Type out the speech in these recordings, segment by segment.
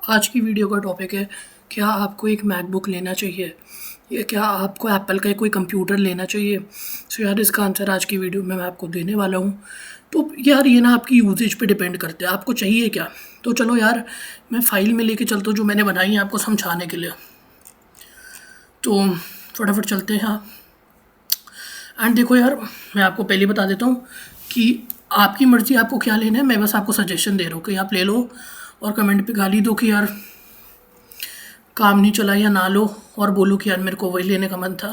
आज की वीडियो का टॉपिक है, क्या आपको एक मैकबुक लेना चाहिए या क्या आपको एप्पल का कोई कंप्यूटर लेना चाहिए। सो यार इसका आंसर आज की वीडियो में मैं आपको देने वाला हूँ। तो यार ये ना आपकी यूजेज पे डिपेंड करते हैं, आपको चाहिए क्या। तो चलो यार मैं फ़ाइल में लेके चलता हूँ जो मैंने बनाई है आपको समझाने के लिए। तो फटाफट चलते हैं। हाँ एंड देखो यार, मैं आपको पहले बता देता हूँ कि आपकी मर्ज़ी आपको क्या लेना है। मैं बस आपको सजेशन दे रहा हूँ कि आप ले लो और कमेंट पे गाली दो कि यार काम नहीं चला या ना लो, और बोलो कि यार मेरे को वही लेने का मन था।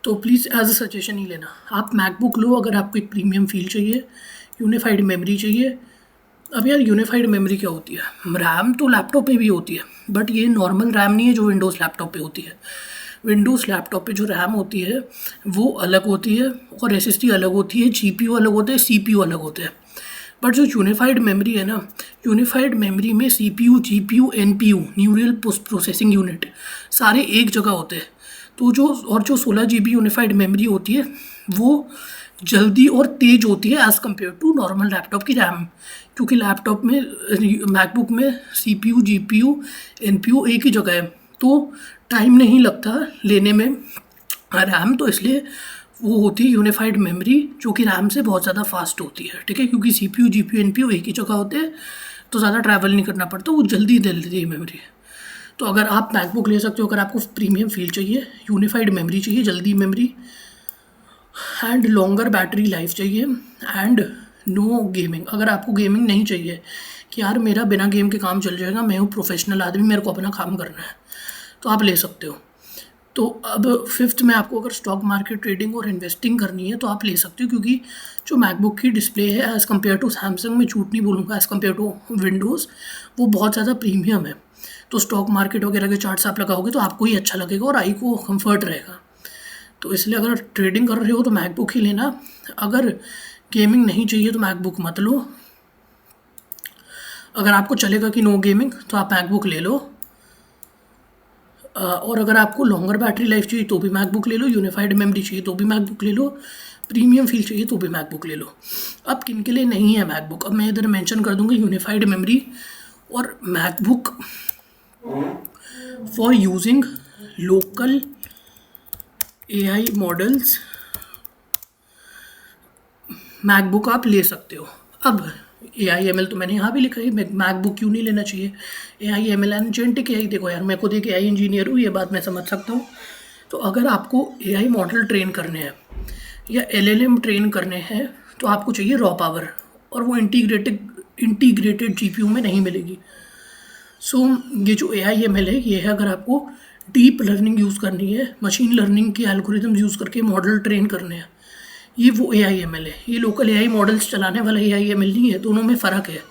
तो प्लीज़ एज अ सजेशन ही लेना। आप मैकबुक लो अगर आपको एक प्रीमियम फील चाहिए, यूनिफाइड मेमोरी चाहिए। अब यार यूनिफाइड मेमोरी क्या होती है, रैम तो लैपटॉप पे भी होती है बट ये नॉर्मल रैम नहीं है जो विंडोज़ लैपटॉप पे होती है। विंडोज़ लैपटॉप पे जो रैम होती है वो अलग होती है और एसएसडी अलग होती है, जीपीयू अलग होते हैं, सीपीयू अलग होते हैं। बट जो यूनिफाइड मेमोरी है ना, यूनिफाइड मेमोरी में CPU, GPU, NPU, neural processing unit सारे एक जगह होते हैं। तो जो 16 GB यूनिफाइड मेमोरी होती है वो जल्दी और तेज़ होती है as compare to normal laptop की रैम। क्योंकि लैपटॉप में, मैकबुक में सीपीयू, जीपीयू, एनपीयू एक ही जगह है, तो टाइम नहीं लगता लेने में रैम। तो इसलिए वो होती है यूनिफाइड मेमोरी जो कि रैम से बहुत ज़्यादा फास्ट होती है, ठीक है। क्योंकि सीपीयू, जीपीयू, एनपीयू एक ही जगह होते हैं तो ज़्यादा ट्रैवल नहीं करना पड़ता, वो जल्दी दे देती है मेमोरी। तो अगर आप मैकबुक ले सकते हो अगर आपको प्रीमियम फील चाहिए, यूनिफाइड मेमोरी चाहिए, जल्दी memory and longer battery life चाहिए एंड नो गेमिंग। अगर आपको गेमिंग नहीं चाहिए कि यार मेरा बिना गेम के काम चल जाएगा, मैं हूँ प्रोफेशनल आदमी, मेरे को अपना काम करना है, तो आप ले सकते हो। तो अब फिफ्थ में आपको अगर स्टॉक मार्केट ट्रेडिंग और इन्वेस्टिंग करनी है तो आप ले सकते हो, क्योंकि जो मैकबुक की डिस्प्ले है एज़ कम्पेयर टू सैमसंग, में झूठ नहीं बोलूँगा, एज़ कम्पेयर टू विंडोज़ वो बहुत ज़्यादा प्रीमियम है। तो स्टॉक मार्केट वगैरह के चार्ट्स आप लगाओगे तो आपको ही अच्छा लगेगा और आई को कंफर्ट रहेगा। तो इसलिए अगर ट्रेडिंग कर रहे हो तो मैकबुक ही लेना। अगर गेमिंग नहीं चाहिए तो मैकबुक मत लो। अगर आपको चलेगा कि नो गेमिंग तो आप मैकबुक ले लो। और अगर आपको लॉन्गर बैटरी लाइफ चाहिए तो भी मैकबुक ले लो, यूनिफाइड मेमोरी चाहिए तो भी मैकबुक ले लो, प्रीमियम फील चाहिए तो भी मैकबुक ले लो। अब किन के लिए नहीं है मैकबुक, अब मैं इधर मेंशन कर दूंगा यूनिफाइड मेमोरी और MacBook for using local AI models. MacBook आप ले सकते हो। अब AIML तो मैंने यहाँ भी लिखा है, मैकबुक क्यों नहीं लेना चाहिए। AIML एजेंटिक AI, देखो यार मैं खुद एक AI इंजीनियर हूँ, ये बात मैं समझ सकता हूँ। तो अगर आपको AI मॉडल ट्रेन करने हैं या LLM ट्रेन करने हैं तो आपको चाहिए रॉ पावर, और वो इंटीग्रेटेड GPU में नहीं मिलेगी। सो ये जो AIML है ये है अगर आपको डीप लर्निंग यूज़ करनी है, मशीन लर्निंग के एल्गोरिदम यूज़ करके मॉडल ट्रेन करने हैं, ये वो AIML है। ये लोकल AI मॉडल्स चलाने वाला AIML नहीं है, दोनों में फ़र्क है।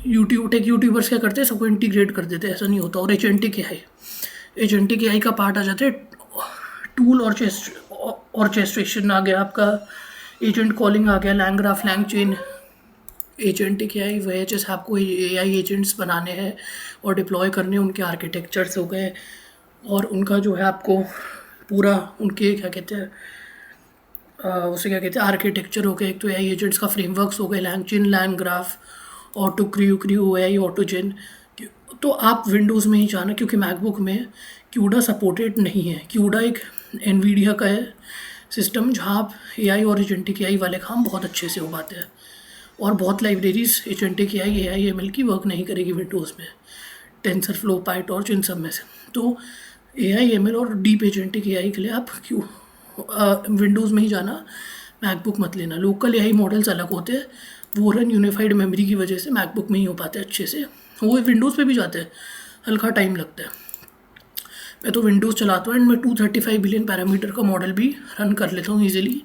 यूट्यूबर्स क्या करते हैं, सबको इंटीग्रेट कर देते हैं, ऐसा नहीं होता। और एजेंटिक AI का पार्ट आ जाता है टूल ऑर्केस्ट्रेशन आ गया आपका, एजेंट कॉलिंग आ गया, LangGraph, LangChain. Agentic AI वह है जैसे आपको AI एजेंट्स बनाने हैं और डिप्लॉय करने, उनके आर्किटेक्चर्स हो गए और उनका जो है आपको पूरा उनके क्या कहते हैं, उसे क्या कहते हैं, आर्किटेक्चर हो गया। एक तो AI एजेंट्स का फ्रेमवर्क्स हो गए, LangChain, LangGraph, auto crew AI AutoGen. तो आप विंडोज़ में ही जाना, क्योंकि मैकबुक में क्यूडा सपोर्टेड नहीं है। क्यूडा एक एनवीडिया का है सिस्टम जहाँ आप AI और एजेंटिक AI वाले काम बहुत अच्छे से हो पाते हैं, और बहुत लाइब्रेरीज एजेंटिक AIML की वर्क नहीं करेगी विंडोज़ में, टेंसर फ्लो, पाईटॉर्च, इन सब में से। तो AIML और डीप एजेंटिक AI के लिए आप विंडोज़ में ही जाना, मैकबुक मत लेना। लोकल AI मॉडल्स अलग होते हैं, वो रन यूनिफाइड मेमोरी की वजह से मैकबुक में ही हो पाते हैं अच्छे से। वो विंडोज़ पे भी जाते हैं, हल्का टाइम लगता है। मैं तो विंडोज़ चलाता हूँ एंड मैं 235 बिलियन पैरामीटर का मॉडल भी रन कर लेता हूँ ईजिली।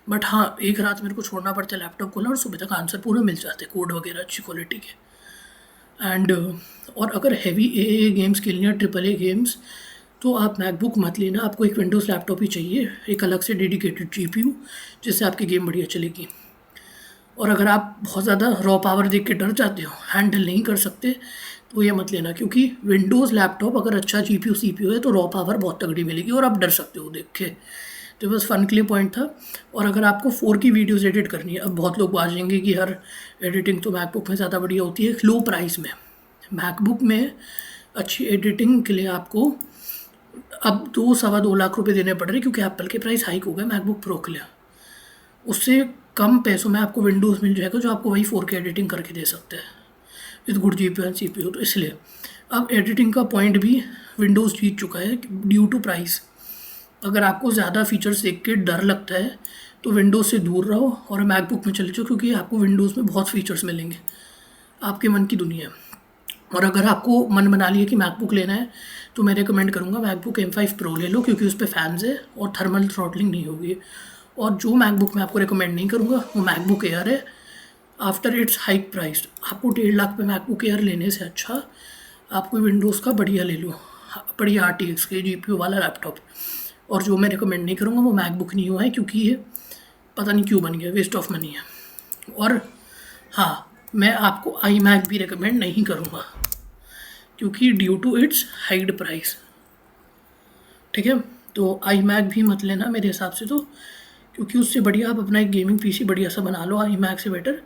बट हाँ, एक रात मेरे को छोड़ना पड़ता है लैपटॉप खोलना और सुबह तक आंसर पूरा मिल जाते हैं, कोड वगैरह अच्छी क्वालिटी के। एंड और अगर हैवी AA गेम्स खेलनी है, AAA गेम्स, तो आप मैकबुक मत लेना। आपको एक विंडोज़ लैपटॉप ही चाहिए, एक अलग से डेडिकेटेड GPU जिससे आपकी गेम बढ़िया चलेगी। और अगर आप बहुत ज़्यादा रॉ पावर देख के डर जाते हो, हैंडल नहीं कर सकते, तो ये मत लेना। क्योंकि विंडोज़ लैपटॉप अगर अच्छा GPU CPU है तो रॉ पावर बहुत तगड़ी मिलेगी और आप डर सकते हो देख के। तो बस फन के लिए पॉइंट था। और अगर आपको 4K वीडियोज़ एडिट करनी है, अब बहुत लोग आ जाएंगे कि यार एडिटिंग तो मैकबुक में ज़्यादा बढ़िया होती है लो प्राइस में। मैकबुक में अच्छी एडिटिंग के लिए आपको अब 2-2.25 लाख रुपए देने पड़ रहे हैं, क्योंकि एप्पल के प्राइस हाइक हो गए मैकबुक प्रो के लिए। उससे कम पैसों में आपको विंडोज़ मिल जाएगा जो आपको वही 4K एडिटिंग करके दे सकते हैं with good GPU and CPU। तो इसलिए अब एडिटिंग का पॉइंट भी विंडोज़ जीत चुका है ड्यू टू प्राइस। अगर आपको ज़्यादा फीचर्स देख के डर लगता है तो विंडोज़ से दूर रहो और मैकबुक में चले जाओ, क्योंकि आपको विंडोज़ में बहुत फीचर्स मिलेंगे, आपके मन की दुनिया। और अगर आपको मन बना लिया कि मैकबुक लेना है तो मैं रिकमेंड करूँगा मैकबुक M5 Pro ले लो, क्योंकि उस पर फैंस है और थर्मल थ्रॉटलिंग नहीं होगी। और जो मैकबुक मैं आपको रिकमेंड नहीं करूँगा वो मैकबुक एयर है। आफ्टर इट्स हाइक प्राइस आपको 1.5 लाख पे मैकबुक एयर लेने से अच्छा आपको विंडोज़ का बढ़िया ले लो, बढ़िया RTX के GPU वाला लैपटॉप। और जो मैं रिकमेंड नहीं करूँगा वो मैकबुक नहीं हुआ है, क्योंकि ये पता नहीं क्यों बन गया, वेस्ट ऑफ मनी है। और हाँ, मैं आपको iMac भी रिकमेंड नहीं करूँगा, क्योंकि due to its high price. ठीक है, तो iMac भी मत लेना मेरे हिसाब से, तो क्योंकि उससे बढ़िया आप अपना एक गेमिंग PC बढ़िया सा बना लो। iMac से better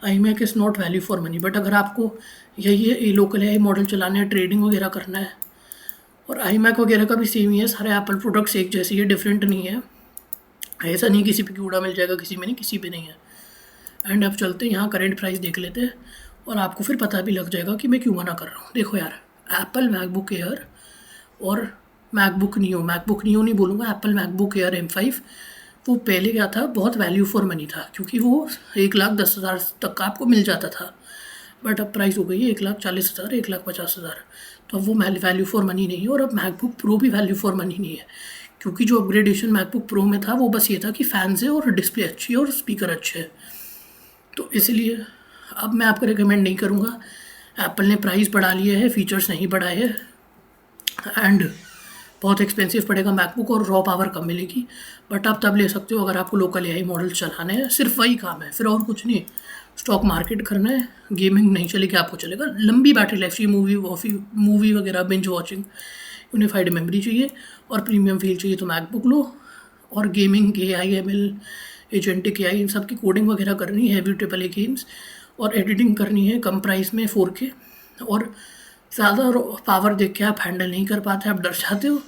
iMac is not value for money. But अगर आपको यही है लोकल AI मॉडल चलाना है, ट्रेडिंग वगैरह करना है, और iMac वगैरह का भी सेम ही है, सारे एप्पल प्रोडक्ट्स एक जैसी है, डिफरेंट नहीं है। ऐसा नहीं किसी पे कीड़ा मिल जाएगा, किसी में नहीं, किसी पे नहीं है। एंड अब चलते हैं यहाँ करेंट प्राइस देख लेते हैं और आपको फिर पता भी लग जाएगा कि मैं क्यों मना कर रहा हूँ। देखो यार, एप्पल मैकबुक एयर और मैकबुक नियो नहीं बोलूँगा, एप्पल मैकबुक एयर M5 वो पहले क्या था, बहुत वैल्यू फॉर मनी था, क्योंकि वो 1,10,000 तक का आपको मिल जाता था। बट अब प्राइस हो गई है 1,40,000, 1,50,000, तो अब वो वैल्यू फॉर मनी नहीं है। और अब मैकबुक प्रो भी वैल्यू फॉर मनी नहीं है, क्योंकि जो अपग्रेडेशन मैकबुक प्रो में था वो बस ये था कि फैंस है और डिस्प्ले अच्छी है और स्पीकर अच्छे है। तो इसलिए अब मैं आपको रिकमेंड नहीं करूँगा। एप्पल ने प्राइस बढ़ा लिया है, फीचर्स नहीं बढ़ाए हैं, एंड बहुत एक्सपेंसिव पड़ेगा मैकबुक और रॉ पावर कम मिलेगी। बट आप तब ले सकते हो अगर आपको लोकल AI मॉडल चलाने हैं, सिर्फ वही काम है, फिर और कुछ नहीं। स्टॉक मार्केट करना है, गेमिंग नहीं चलेगी, आपको चलेगा लंबी बैटरी लाइफ चाहिए, मूवी वगैरह बिंज वॉचिंग, यूनिफाइड मेमोरी चाहिए और प्रीमियम फील चाहिए तो मैकबुक लो। और gaming AI ML agentic AI इन सब की कोडिंग वगैरह करनी है, हैवी AAA गेम्स और एडिटिंग करनी है कम प्राइस में 4K, और ज़्यादा पावर देख के आप हैंडल नहीं कर पाते, आप डर जाते हो,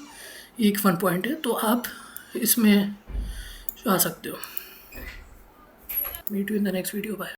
एक फन पॉइंट है, तो आप इसमें आ सकते हो। Meet you in the next video, bye.